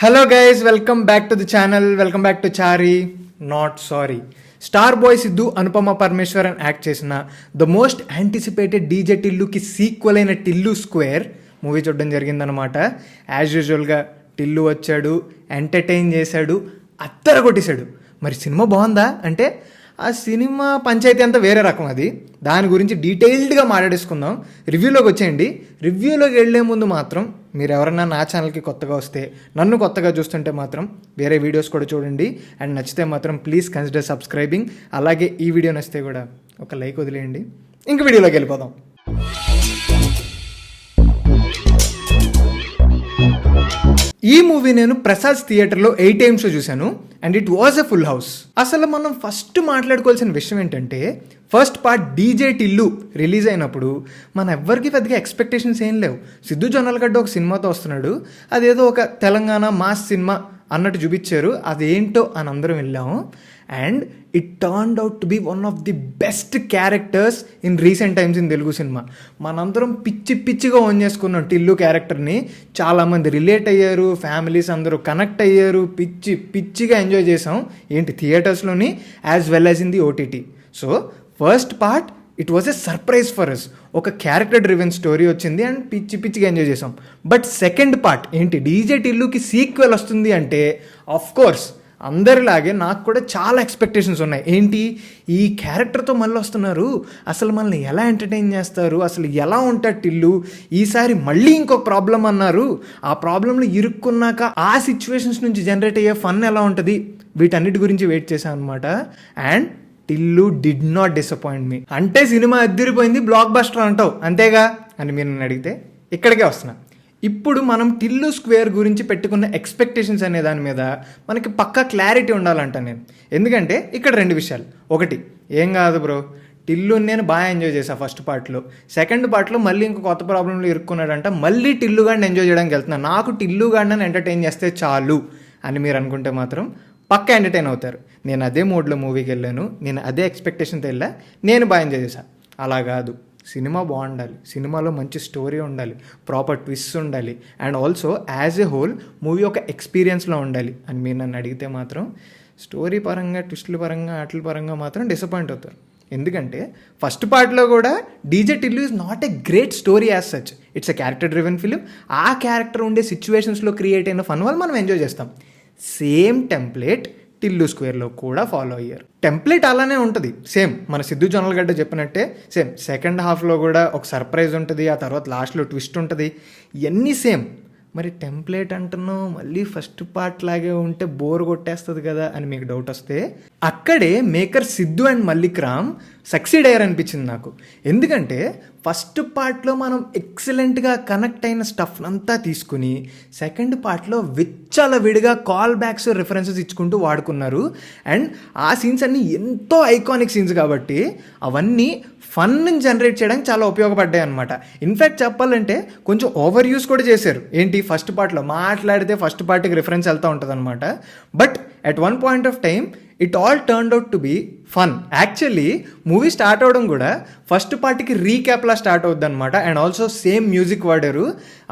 Hello guys, welcome back to the channel. Welcome back to Chari not sorry. Star boy Siddhu, Anupama Parameswaran act చేసిన the most anticipated DJ టిల్లుకి sequel అయిన Tillu square movie చూడడం జరిగిందనమాట. As యూజువల్గా టిల్లు వచ్చాడు, entertain చేశాడు, అత్తర కొట్టేశాడు. మరి సినిమా బాగుందా అంటే ఆ సినిమా పంచాయతీ అంతా వేరే రకం. అది దాని గురించి డీటెయిల్డ్గా మాట్లాడేసుకుందాం. రివ్యూలోకి వచ్చేయండి. రివ్యూలోకి వెళ్ళే ముందు మాత్రం మీరు ఎవరన్నా నా ఛానల్కి కొత్తగా వస్తే, నన్ను కొత్తగా చూస్తుంటే మాత్రం వేరే వీడియోస్ కూడా చూడండి. అండ్ నచ్చితే మాత్రం ప్లీజ్ కన్సిడర్ సబ్స్క్రైబింగ్. అలాగే ఈ వీడియో నచ్చితే కూడా ఒక లైక్ వదిలేయండి. ఇంక వీడియోలోకి వెళ్ళిపోదాం. ఈ మూవీ నేను ప్రసాద్ థియేటర్లో 8 times చూశాను and it was a full house. అసలు మనం ఫస్ట్ మాట్లాడుకోవాల్సిన విషయం ఏంటంటే, first part DJ Tillu release అయినప్పుడు మన ఎవ్వరికి పెద్దగా ఎక్స్పెక్టేషన్స్ ఏం లేవు. సిద్ధు జొన్నలగడ్డ ఒక సినిమాతో వస్తున్నాడు, అదేదో ఒక తెలంగాణ మాస్ సినిమా అన్నట్టు చూపించారు. అదేంటో అని అందరం వెళ్ళాము. And it turned out to be one of the best characters in recent times in Telugu cinema. మనందరం పిచ్చిగా ఓన్ చేసుకున్నాం టిల్లు క్యారెక్టర్ని. చాలామంది రిలేట్ అయ్యారు, ఫ్యామిలీస్ అందరూ కనెక్ట్ అయ్యారు, పిచ్చిగా ఎంజాయ్ చేసాం. ఏంటి థియేటర్స్లోని as well as in the OTT. So first part it was a surprise for us. ఒక క్యారెక్టర్ డ్రివెన్ స్టోరీ వచ్చింది అండ్ పిచ్చిగా ఎంజాయ్ చేసాం. బట్ సెకండ్ పార్ట్ ఏంటి, డీజే టిల్లుకి సీక్వెల్ వస్తుంది అంటే ఆఫ్ కోర్స్ అందరిలాగే నాకు కూడా చాలా ఎక్స్పెక్టేషన్స్ ఉన్నాయి. ఏంటి, ఈ క్యారెక్టర్తో మళ్ళీ వస్తున్నారు, అసలు మనల్ని ఎలా ఎంటర్టైన్ చేస్తారు, అసలు ఎలా ఉంటాడు టిల్లు, ఈసారి మళ్ళీ ఇంకొక ప్రాబ్లం అన్నారు, ఆ ప్రాబ్లంలో ఇరుక్కున్నాక ఆ సిచ్యువేషన్స్ నుంచి జనరేట్ అయ్యే ఫన్ ఎలా ఉంటుంది, వీటన్నిటి గురించి వెయిట్ చేశాను అనమాట. And Tillu did not disappoint me. అంటే సినిమా అద్దరిపోయింది, బ్లాక్ బస్టర్ అంటావు అంతేగా అని మీరు నన్ను అడిగితే ఇక్కడికే వస్తున్నా. ఇప్పుడు మనం టిల్లు స్క్వేర్ గురించి పెట్టుకున్న ఎక్స్పెక్టేషన్స్ అనే దాని మీద మనకి పక్కా క్లారిటీ ఉండాలంట నేను. ఎందుకంటే ఇక్కడ 2 విషయాలు. ఒకటి, ఏం కాదు బ్రో, టిల్లుని నేను బాగా ఎంజాయ్ చేశాను ఫస్ట్ పార్ట్లో. సెకండ్ పార్ట్లో మళ్ళీ ఇంకో కొత్త ప్రాబ్లంలో ఇరుక్కున్నాడంట, మళ్ళీ టిల్లు గాడిని ఎంజాయ్ చేయడానికి వెళ్తున్నాను. నాకు టిల్లు గాడిని ఎంటర్టైన్ చేస్తే చాలు అని మీరు అనుకుంటే మాత్రం పక్కా ఎంటర్టైన్ అవుతారు. నేను అదే మూడ్లో మూవీకి వెళ్ళాను, నేను అదే ఎక్స్పెక్టేషన్తో వెళ్ళా, నేను బాగా ఎంజాయ్ చేశాను. అలా కాదు, సినిమా బాగుండాలి, సినిమాలో మంచి స్టోరీ ఉండాలి, ప్రాపర్ ట్విస్ట్ ఉండాలి, and also as a whole movie ఒక ఎక్స్పీరియన్స్లో ఉండాలి అని మీరు నన్ను అడిగితే మాత్రం స్టోరీ పరంగా, ట్విస్టుల పరంగా, ఆటల పరంగా మాత్రం డిసప్పాయింట్ అవుతారు. ఎందుకంటే ఫస్ట్ పార్ట్లో కూడా DJ Tillu is not a great story as such, it's a character driven film. ఆ క్యారెక్టర్ ఉండే సిచ్యువేషన్స్లో క్రియేట్ అయిన ఫన్ వల్ల మనం ఎంజాయ్ చేస్తాం. సేమ్ టెంప్లెట్ టిల్లు స్క్వేర్లో కూడా ఫాలో అయ్యారు. టెంప్లెట్ అలానే ఉంటుంది, సేమ్ మన సిద్ధు జొన్నలగడ్డ చెప్పినట్టే. సేమ్ సెకండ్ హాఫ్లో కూడా ఒక సర్ప్రైజ్ ఉంటుంది, ఆ తర్వాత లాస్ట్లో ట్విస్ట్ ఉంటుంది, ఇవన్నీ సేమ్. మరి టెంప్లెట్ అంటున్నావు, మళ్ళీ ఫస్ట్ పార్ట్ లాగే ఉంటే బోర్ కొట్టేస్తుంది కదా అని మీకు డౌట్ వస్తే, అక్కడే maker Siddhu and Mallik Ram succeed అయ్యారు అనిపించింది నాకు. ఎందుకంటే ఫస్ట్ పార్ట్లో మనం ఎక్సలెంట్గా కనెక్ట్ అయిన స్టఫ్ అంతా తీసుకుని సెకండ్ పార్ట్లో విడిగా కాల్ బ్యాక్స్, రిఫరెన్సెస్ ఇచ్చుకుంటూ వాడుకున్నారు. అండ్ ఆ సీన్స్ అన్నీ ఎంతో ఐకానిక్ సీన్స్ కాబట్టి అవన్నీ ఫన్ని జనరేట్ చేయడానికి చాలా ఉపయోగపడ్డాయి అనమాట. ఇన్ఫ్యాక్ట్ చెప్పాలంటే కొంచెం ఓవర్ యూస్ కూడా చేశారు. ఏంటి, ఫస్ట్ పార్ట్లో మాట్లాడితే ఫస్ట్ పార్ట్కి రిఫరెన్స్ వెళ్తూ ఉంటుంది అనమాట. But at one point of time it all turned out to be fun. Actually movie start అవడం కూడా ఫస్ట్ పార్ట్కి రీక్యాప్లా స్టార్ట్ అవుద్ది అనమాట. అండ్ ఆల్సో సేమ్ మ్యూజిక్ వాడారు.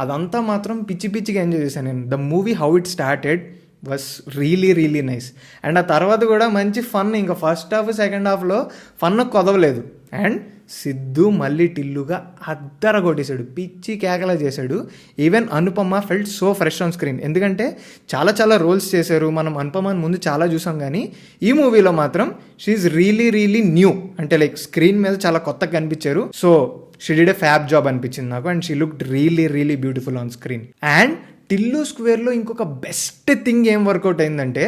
అదంతా మాత్రం పిచ్చిగా ఎంజాయ్ చేశాను నేను. The movie how it started was really nice. And ఆ తర్వాత కూడా మంచి ఫన్, ఇంకా ఫస్ట్ హాఫ్ సెకండ్ హాఫ్లో ఫన్ కొదవలేదు. అండ్ సిద్ధు మళ్ళీ టిల్లుగా అద్దర కొట్టేశాడు, పిచ్చి కేకలా చేశాడు. Even Anupama felt so fresh on screen. ఎందుకంటే చాలా రోల్స్ చేశారు, మనం అనుపమని ముందు చాలా చూసాం, కానీ ఈ మూవీలో మాత్రం షీఈ్ రియలీ న్యూ. అంటే లైక్ స్క్రీన్ మీద చాలా కొత్తగా కనిపించారు. So she did a fab job అనిపించింది నాకు. And she looked really beautiful on screen. And Tillu స్క్వేర్లో ఇంకొక బెస్ట్ థింగ్ ఏం వర్కౌట్ అయిందంటే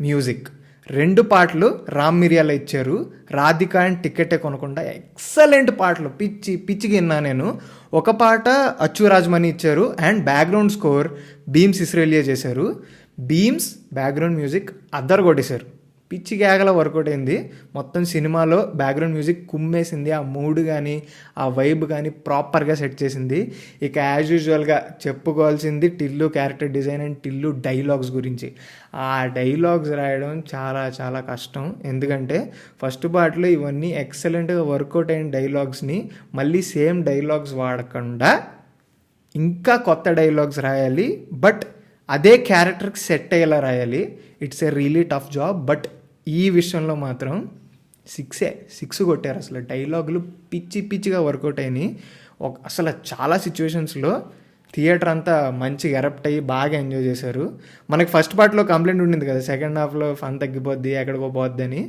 మ్యూజిక్. 2 పాటలు రామ్ మిరియాల ఇచ్చారు, రాధిక అండ్ టికెటే కొనకుండా ఎక్సలెంట్ పాటలు, పిచ్చిగా విన్నా నేను. ఒక పాట అచ్చు రాజమణి ఇచ్చారు అండ్ బ్యాక్గ్రౌండ్ స్కోర్ బీమ్స్ ఇస్రేలియా చేశారు. బీమ్స్ బ్యాక్గ్రౌండ్ మ్యూజిక్ అద్దరు కొట్టేశారు, పిచ్చి కేకలా వర్కౌట్ అయింది. మొత్తం సినిమాలో బ్యాక్గ్రౌండ్ మ్యూజిక్ కుమ్మేసింది, ఆ మూడ్ కానీ ఆ వైబ్ కానీ ప్రాపర్గా సెట్ చేసింది. ఇక యాజ్ యూజువల్గా చెప్పుకోవాల్సింది Tillu character design and Tillu dialogues గురించి. ఆ డైలాగ్స్ రాయడం చాలా కష్టం. ఎందుకంటే ఫస్ట్ పార్ట్లో ఇవన్నీ ఎక్సలెంట్గా వర్కౌట్ అయిన డైలాగ్స్ని మళ్ళీ సేమ్ డైలాగ్స్ వాడకుండా ఇంకా కొత్త డైలాగ్స్ రాయాలి. బట్ అదే క్యారెక్టర్కి సెట్ అయ్యేలా రాయాలి. It's a really tough job. But ఈ విషయంలో మాత్రం సిక్స్ కొట్టారు. అసలు డైలాగులు పిచ్చిగా వర్కౌట్ అయినాయి. అసలు చాలా సిచ్యువేషన్స్లో థియేటర్ అంతా మంచిగా ఎరప్ట్ అయ్యి బాగా ఎంజాయ్ చేశారు. మనకి ఫస్ట్ పార్ట్లో కంప్లైంట్ ఉండింది కదా, సెకండ్ హాఫ్లో ఫన్ తగ్గిపోద్ది, ఎక్కడికో పోద్ది అని.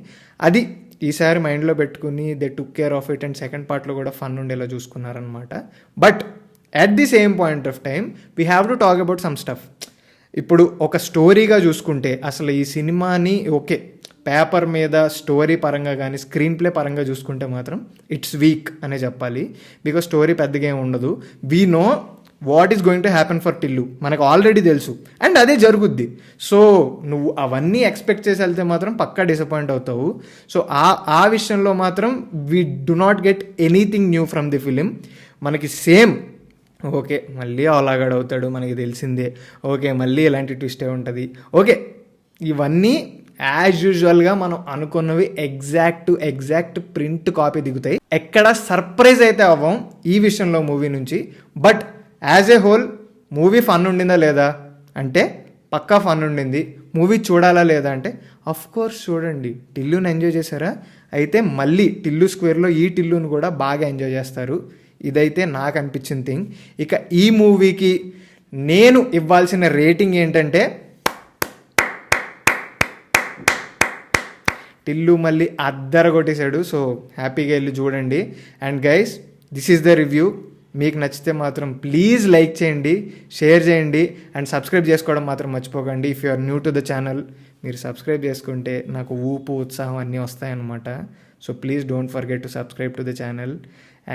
అది ఈసారి మైండ్లో పెట్టుకుని they took care of it and second పార్ట్లో కూడా ఫన్ ఉండేలా చూసుకున్నారనమాట. But at the same point of time we have to talk about some stuff. ఇప్పుడు ఒక స్టోరీగా చూసుకుంటే అసలు ఈ సినిమాని ఓకే పేపర్ మీద స్టోరీ పరంగా కానీ స్క్రీన్ ప్లే పరంగా చూసుకుంటే మాత్రం ఇట్స్ వీక్ అనే చెప్పాలి. బికాజ్ స్టోరీ పెద్దగా ఏమి ఉండదు. We know what is going to happen for Tillu, మనకు ఆల్రెడీ తెలుసు అండ్ అదే జరుగుద్ది. సో నువ్వు అవన్నీ ఎక్స్పెక్ట్ చేసి వెళ్తే మాత్రం పక్కా డిసప్పాయింట్ అవుతావు. సో ఆ విషయంలో మాత్రం we do not get anything new from the film. మనకి సేమ్ ఓకే మళ్ళీ అలాగడవుతాడు మనకి తెలిసిందే, ఓకే మళ్ళీ ఇలాంటి ట్విస్టే ఉంటుంది, ఓకే ఇవన్నీ యాజ్ యూజువల్గా మనం అనుకున్నవి ఎగ్జాక్ట్ ప్రింట్ కాపీ దిగుతాయి. ఎక్కడ సర్ప్రైజ్ అయితే అవ్వం ఈ విషయంలో మూవీ నుంచి. But as a whole movie fun ఉండిందా లేదా అంటే పక్కా ఫన్ ఉండింది. మూవీ చూడాలా లేదా అంటే అఫ్ కోర్స్ చూడండి. టిల్లుని ఎంజాయ్ చేశారా అయితే మళ్ళీ టిల్లు స్క్వేర్లో ఈ టిల్లుని కూడా బాగా ఎంజాయ్ చేస్తారు. ఇదైతే నాకు అనిపించిన థింగ్. ఇక ఈ మూవీకి నేను ఇవ్వాల్సిన రేటింగ్ ఏంటంటే టిల్లు మళ్ళీ అద్దర కొట్టేశాడు. సో హ్యాపీగా వెళ్ళి చూడండి. And guys this is the review. మీకు నచ్చితే మాత్రం ప్లీజ్ లైక్ చేయండి, షేర్ చేయండి అండ్ సబ్స్క్రైబ్ చేసుకోవడం మాత్రం మర్చిపోకండి. If you are new to the channel మీరు సబ్స్క్రైబ్ చేసుకుంటే నాకు ఊపు ఉత్సాహం అన్నీ వస్తాయన్నమాట. So please don't forget to subscribe to the channel.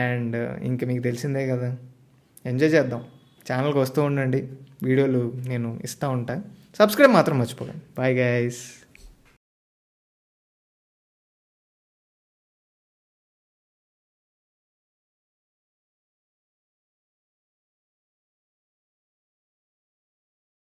And ఇంకా మీకు తెలిసిందే కదా, ఎంజాయ్ చేద్దాం. ఛానల్కి వస్తూ ఉండండి, వీడియోలు నేను ఇస్తూ ఉంటాను. సబ్స్క్రైబ్ మాత్రం మర్చిపోకండి. Bye guys.